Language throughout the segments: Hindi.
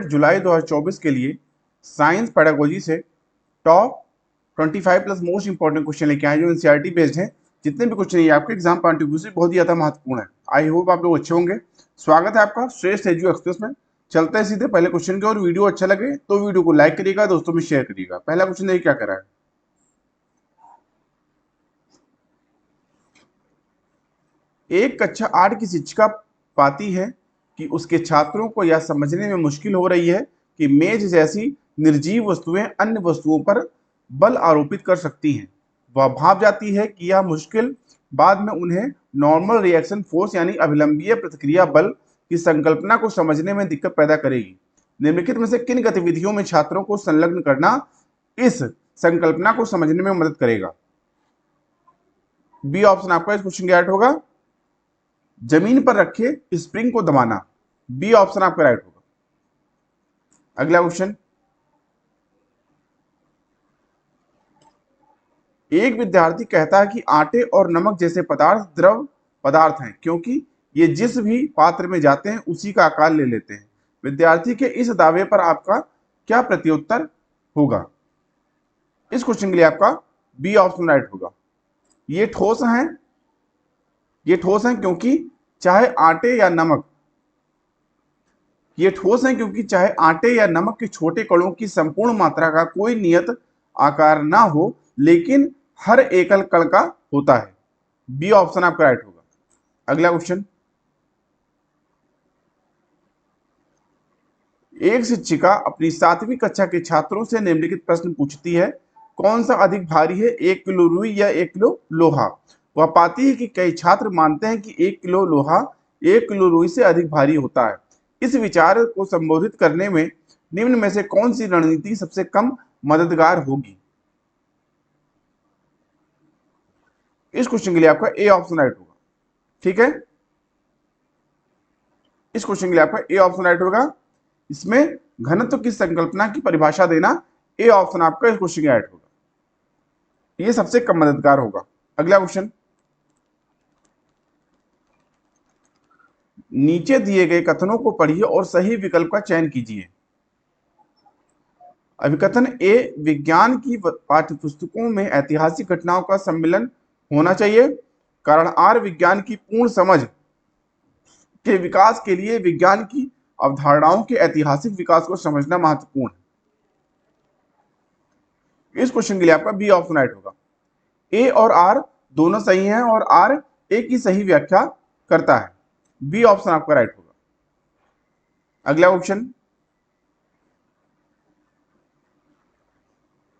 जुलाई 2024 के लिए साइंस पेडागोजी से top 25 plus most important question लेके आए जो एनसीईआरटी बेस्ड हैं। जितने भी क्वेश्चन है आपके एग्जाम पॉइंट ऑफ व्यू से बहुत ही ज्यादा महत्वपूर्ण है। आई होप आप लोग अच्छे होंगे। स्वागत है आपका श्रेष्ठ एजू एक्सप्रेस में। चलते हैं सीधे पहले क्वेश्चन की और वीडियो अच्छा लगे तो वीडियो को लाइक करिएगा, दोस्तों में शेयर करिएगा। पहला क्वेश्चन देखिए क्या करा है। एक कक्षा 8 की शिक्षिका पाती है कि उसके छात्रों को यह समझने में मुश्किल हो रही है कि मेज जैसी निर्जीव वस्तुएं अन्य वस्तुओं पर बल आरोपित कर सकती हैं। वह भाप जाती है कि यह मुश्किल बाद में उन्हें नॉर्मल रिएक्शन फोर्स यानी अभिलंबीय प्रतिक्रिया बल की संकल्पना को समझने में दिक्कत पैदा करेगी। निम्नलिखित में से किन गतिविधियों में छात्रों को संलग्न करना इस संकल्पना को समझने में मदद करेगा? बी ऑप्शन आपका इस क्वेश्चन का राइट होगा। जमीन पर रखे स्प्रिंग को दबाना, बी ऑप्शन आपका राइट होगा। अगला क्वेश्चन, एक विद्यार्थी कहता है कि आटे और नमक जैसे पदार्थ द्रव पदार्थ हैं क्योंकि ये जिस भी पात्र में जाते हैं उसी का आकार ले लेते हैं। विद्यार्थी के इस दावे पर आपका क्या प्रत्युत्तर होगा? इस क्वेश्चन के लिए आपका बी ऑप्शन राइट होगा। ये ठोस क्योंकि चाहे आटे या नमक चाहे आटे या नमक के छोटे कणों की संपूर्ण मात्रा का कोई नियत आकार ना हो लेकिन हर एकल कण का होता है। बी ऑप्शन आपका राइट होगा। अगला क्वेश्चन, एक शिक्षिका अपनी 7वीं कक्षा के छात्रों से निम्नलिखित प्रश्न पूछती है, कौन सा अधिक भारी है, 1 किलो रुई या 1 किलो लोहा? वह पाती है कि कई छात्र मानते हैं कि 1 किलो लोहा 1 किलो रुई से अधिक भारी होता है। इस विचार को संबोधित करने में निम्न में से कौन सी रणनीति सबसे कम मददगार होगी? इस क्वेश्चन के लिए आपका ए ऑप्शन राइट होगा। ठीक है, इस क्वेश्चन के लिए आपका ए ऑप्शन राइट होगा। इसमें घनत्व की संकल्पना की परिभाषा देना, ए ऑप्शन आपका इस क्वेश्चन का राइट होगा। ये सबसे कम मददगार होगा। अगला क्वेश्चन, नीचे दिए गए कथनों को पढ़िए और सही विकल्प का चयन कीजिए। अभिकथन ए, विज्ञान की पाठ्यपुस्तकों में ऐतिहासिक घटनाओं का सम्मिलन होना चाहिए। कारण आर, विज्ञान की पूर्ण समझ के विकास के लिए विज्ञान की अवधारणाओं के ऐतिहासिक विकास को समझना महत्वपूर्ण है। इस क्वेश्चन के लिए आपका बी ऑप्शन राइट होगा। ए और आर दोनों सही हैं और आर ए की सही व्याख्या करता है। बी ऑप्शन आपका राइट होगा। अगला क्वेश्चन,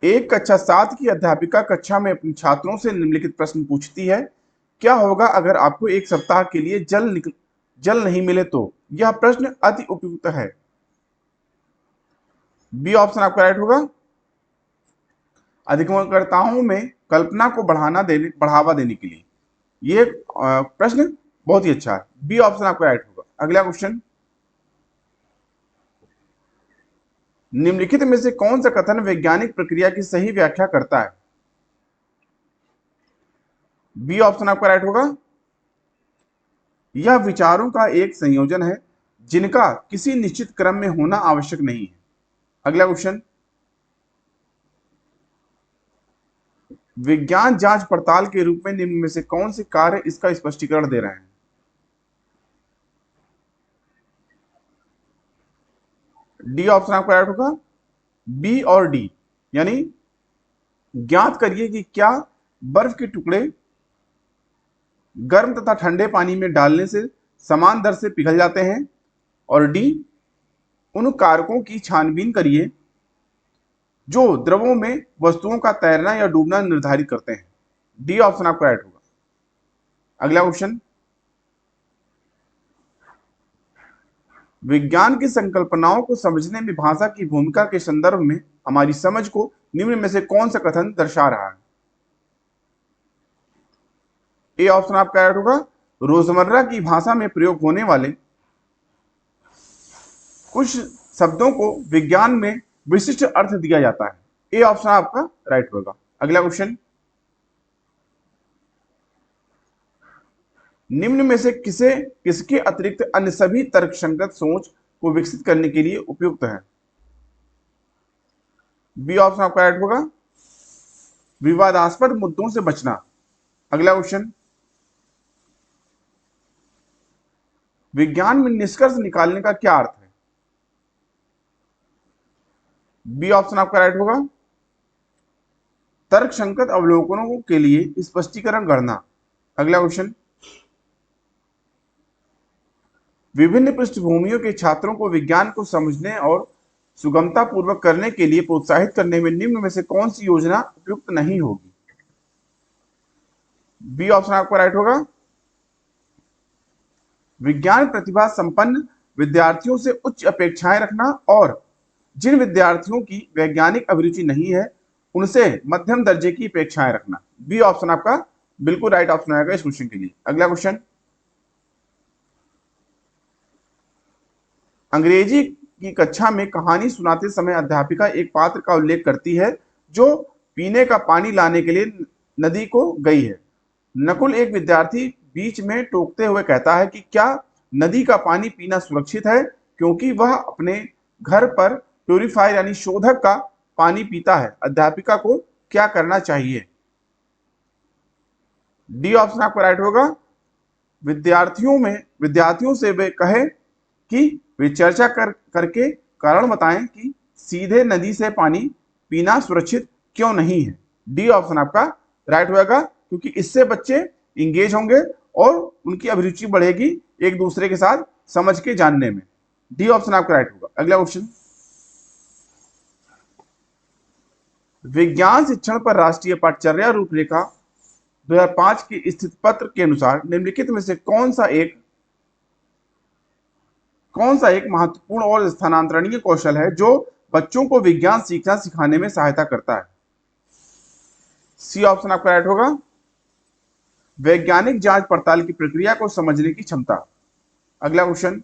एक कक्षा 7 की अध्यापिका कक्षा में अपने छात्रों से निम्नलिखित प्रश्न पूछती है, क्या होगा अगर आपको एक सप्ताह के लिए जल नहीं मिले तो? यह प्रश्न अति उपयुक्त है। बी ऑप्शन आपका राइट होगा। अधिगमनकर्ताओं में कल्पना को बढ़ावा देने के लिए ये प्रश्न बहुत ही अच्छा है। बी ऑप्शन आपका राइट होगा। अगला क्वेश्चन, निम्नलिखित में से कौन सा कथन वैज्ञानिक प्रक्रिया की सही व्याख्या करता है? बी ऑप्शन आपका राइट होगा। यह विचारों का एक संयोजन है जिनका किसी निश्चित क्रम में होना आवश्यक नहीं है। अगला क्वेश्चन, विज्ञान जांच पड़ताल के रूप में निम्न में से कौन से कार्य इसका स्पष्टीकरण दे रहे हैं? डी ऑप्शन आपका राइट होगा। बी और डी, यानी ज्ञात करिए कि क्या बर्फ के टुकड़े गर्म तथा ठंडे पानी में डालने से समान दर से पिघल जाते हैं, और डी, उन कारकों की छानबीन करिए जो द्रवों में वस्तुओं का तैरना या डूबना निर्धारित करते हैं। डी ऑप्शन आपका राइट होगा। अगला क्वेश्चन, विज्ञान की संकल्पनाओं को समझने में भाषा की भूमिका के संदर्भ में हमारी समझ को निम्न में से कौन सा कथन दर्शा रहा है? ए ऑप्शन आपका राइट होगा। रोजमर्रा की भाषा में प्रयोग होने वाले कुछ शब्दों को विज्ञान में विशिष्ट अर्थ दिया जाता है। ए ऑप्शन आपका राइट होगा। अगला क्वेश्चन, निम्न में से किसके अतिरिक्त अन्य सभी तर्कसंगत सोच को विकसित करने के लिए उपयुक्त है। बी ऑप्शन आपका राइट होगा, विवादास्पद मुद्दों से बचना। अगला क्वेश्चन, विज्ञान में निष्कर्ष निकालने का क्या अर्थ है? बी ऑप्शन आपका राइट होगा, तर्कसंगत अवलोकनों के लिए स्पष्टीकरण गढ़ना। अगला क्वेश्चन, विभिन्न पृष्ठभूमियों के छात्रों को विज्ञान को समझने और सुगमता पूर्वक करने के लिए प्रोत्साहित करने में निम्न में से कौन सी योजना उपयुक्त नहीं होगी? बी ऑप्शन आपका राइट होगा, विज्ञान प्रतिभा संपन्न विद्यार्थियों से उच्च अपेक्षाएं रखना और जिन विद्यार्थियों की वैज्ञानिक अभिरुचि नहीं है उनसे मध्यम दर्जे की अपेक्षाएं रखना। बी ऑप्शन आपका बिल्कुल राइट ऑप्शन आएगा इस क्वेश्चन के लिए। अगला क्वेश्चन, अंग्रेजी की कक्षा में कहानी सुनाते समय अध्यापिका एक पात्र का उल्लेख करती है जो पीने का पानी लाने के लिए नदी को गई है। नकुल एक विद्यार्थी बीच में टोकते हुए कहता है कि क्या नदी का पानी पीना सुरक्षित है क्योंकि वह अपने घर पर प्यूरिफायर यानी शोधक का पानी पीता है। अध्यापिका को क्या करना चाहिए? डी ऑप्शन आपका राइट होगा, विद्यार्थियों से वे कहे कि वे चर्चा करके कारण बताएं कि सीधे नदी से पानी पीना सुरक्षित क्यों नहीं है। डी ऑप्शन आपका राइट होगा क्योंकि इससे बच्चे इंगेज होंगे और उनकी अभिरुचि बढ़ेगी एक दूसरे के साथ समझ के जानने में। डी ऑप्शन आपका राइट होगा। अगला क्वेश्चन, विज्ञान शिक्षण पर राष्ट्रीय पाठ्यचर्या रूपरेखा 2005 की स्थिति पत्र के अनुसार निम्नलिखित में से कौन सा एक महत्वपूर्ण और स्थानांतरणीय कौशल है जो बच्चों को विज्ञान सीखना सिखाने में सहायता करता है? सी ऑप्शन आपका राइट होगा, वैज्ञानिक जांच पड़ताल की प्रक्रिया को समझने की क्षमता। अगला क्वेश्चन,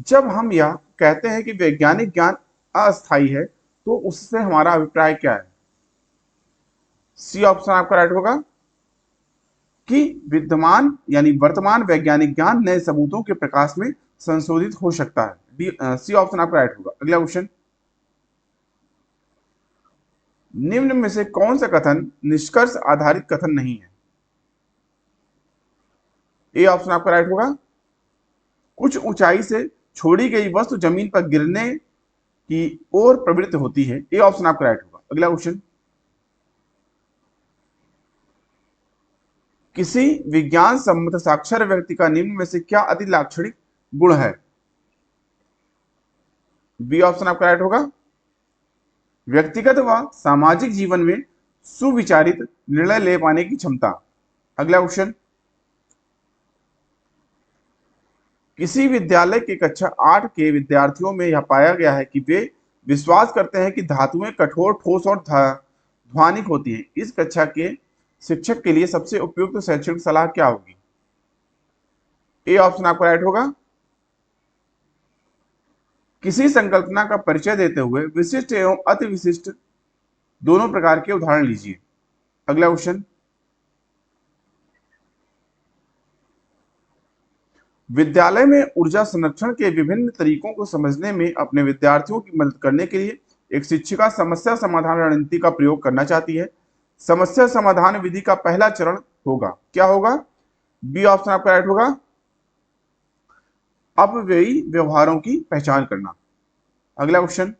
जब हम यह कहते हैं कि वैज्ञानिक ज्ञान अस्थायी है तो उससे हमारा अभिप्राय क्या है? सी ऑप्शन आपका राइट होगा कि विद्यमान यानी वर्तमान वैज्ञानिक ज्ञान नए सबूतों के प्रकाश में संशोधित हो सकता है। सी ऑप्शन आपका राइट होगा। अगला क्वेश्चन, निम्न में से कौन सा कथन निष्कर्ष आधारित कथन नहीं है? ए ऑप्शन आपका राइट होगा, कुछ ऊंचाई से छोड़ी गई वस्तु जमीन पर गिरने की ओर प्रवृत्त होती है। ए ऑप्शन आपका राइट होगा। अगला क्वेश्चन, किसी विज्ञान सम्मत साक्षर व्यक्ति का निम्न में से क्या अति लाक्षणिक गुण है? बी ऑप्शन आपका राइट होगा, व्यक्तिगत व सामाजिक जीवन में सुविचारित निर्णय ले पाने की क्षमता। अगला क्वेश्चन, किसी विद्यालय के कक्षा 8 के विद्यार्थियों में यह पाया गया है कि वे विश्वास करते हैं कि धातुएं कठोर, ठोस और ध्वनिक होती हैं। इस कक्षा के शिक्षक के लिए सबसे उपयुक्त शैक्षणिक सलाह क्या होगी? ए ऑप्शन आपका राइट होगा, किसी संकल्पना का परिचय देते हुए विशिष्ट एवं अति विशिष्ट दोनों प्रकार के उदाहरण लीजिए। अगला क्वेश्चन, विद्यालय में ऊर्जा संरक्षण के विभिन्न तरीकों को समझने में अपने विद्यार्थियों की मदद करने के लिए एक शिक्षिका समस्या समाधान रणनीति का प्रयोग करना चाहती है। समस्या समाधान विधि का पहला चरण होगा, क्या होगा? बी ऑप्शन आपका राइट होगा, अपव्ययी व्यवहारों की पहचान करना। अगला क्वेश्चन,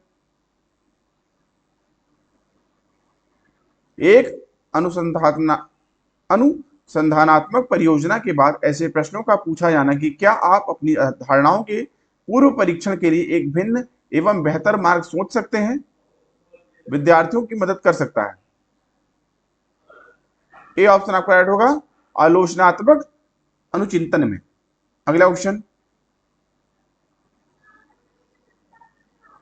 एक अनुसंधानात्मक परियोजना के बाद ऐसे प्रश्नों का पूछा जाना कि क्या आप अपनी धारणाओं के पूर्व परीक्षण के लिए एक भिन्न एवं बेहतर मार्ग सोच सकते हैं, विद्यार्थियों की मदद कर सकता है। ए ऑप्शन आपका राइट होगा, आलोचनात्मक अनुचिंतन में। अगला क्वेश्चन,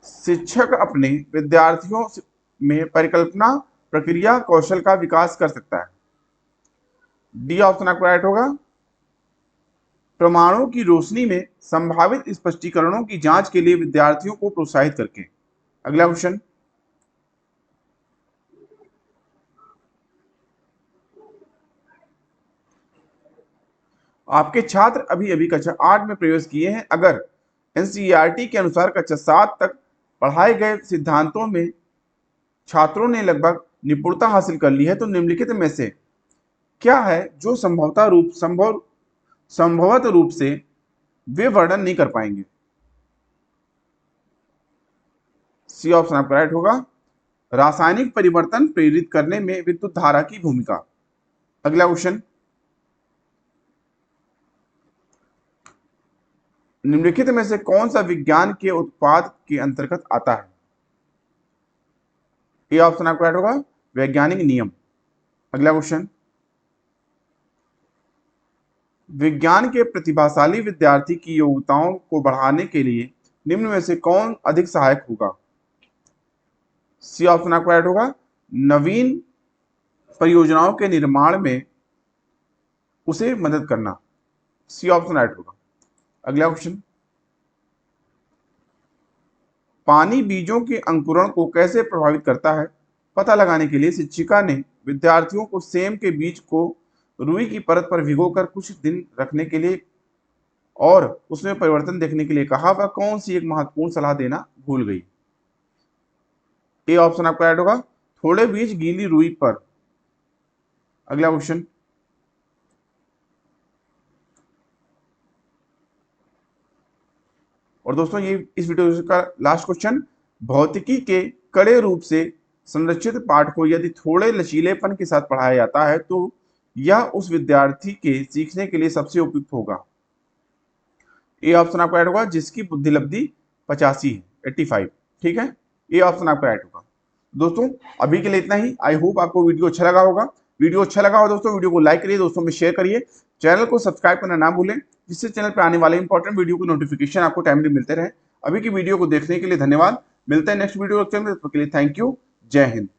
शिक्षक अपने विद्यार्थियों में परिकल्पना प्रक्रिया कौशल का विकास कर सकता है। डी ऑप्शन आपका राइट होगा, प्रमाणों की रोशनी में संभावित स्पष्टीकरणों की जांच के लिए विद्यार्थियों को प्रोत्साहित करके। अगला क्वेश्चन, आपके छात्र अभी अभी कक्षा 8 में प्रवेश किए हैं। अगर एनसीईआरटी के अनुसार कक्षा 7 तक पढ़ाए गए सिद्धांतों में छात्रों ने लगभग निपुणता हासिल कर ली है, तो निम्नलिखित में से क्या है जो संभवत रूप से वे वर्णन नहीं कर पाएंगे? सी ऑप्शन आपका राइट होगा। रासायनिक परिवर्तन प्रेरित करने में विद्युत धारा की भूमिका। अगला क्वेश्चन, निम्नलिखित में से कौन सा विज्ञान के उत्पाद के अंतर्गत आता है? ए ऑप्शन आपका राइट होगा, वैज्ञानिक नियम। अगला क्वेश्चन, विज्ञान के प्रतिभाशाली विद्यार्थी की योग्यताओं को बढ़ाने के लिए निम्न में से कौन अधिक सहायक होगा? सी ऑप्शन आपका राइट होगा, नवीन परियोजनाओं के निर्माण में उसे मदद करना। सी ऑप्शन राइट होगा। अगला क्वेश्चन, पानी बीजों के अंकुरण को कैसे प्रभावित करता है, पता लगाने के लिए शिक्षिका ने विद्यार्थियों को सेम के बीज को रुई की परत पर भिगोकर कुछ दिन रखने के लिए और उसमें परिवर्तन देखने के लिए कहा। वह कौन सी एक महत्वपूर्ण सलाह देना भूल गई? ए ऑप्शन आपका राइट होगा, थोड़े बीज गीली रुई पर। अगला क्वेश्चन, और दोस्तों ये इस वीडियो का लास्ट क्वेश्चन, भौतिकी के कड़े रूप से संरचित पाठ को यदि थोड़े लचीलेपन के साथ पढ़ाया जाता है तो यह उस विद्यार्थी के सीखने के लिए सबसे उपयुक्त होगा। ए ऑप्शन आपका राइट होगा, जिसकी बुद्धि लब्धि 85 है, 85। ठीक है, ए ऑप्शन आपका राइट होगा। दोस्तों अभी के लिए इतना ही। आई होप आपको वीडियो अच्छा लगा होगा। वीडियो अच्छा लगा हो दोस्तों, वीडियो को लाइक करिए, दोस्तों में शेयर करिए, चैनल को सब्सक्राइब करना ना भूलें, जिससे चैनल पर आने वाले इंपॉर्टेंट वीडियो की नोटिफिकेशन आपको टाइमली मिलते रहे। अभी की वीडियो को देखने के लिए धन्यवाद। मिलते हैं नेक्स्ट वीडियो के लिए, थैंक यू। जय हिंद।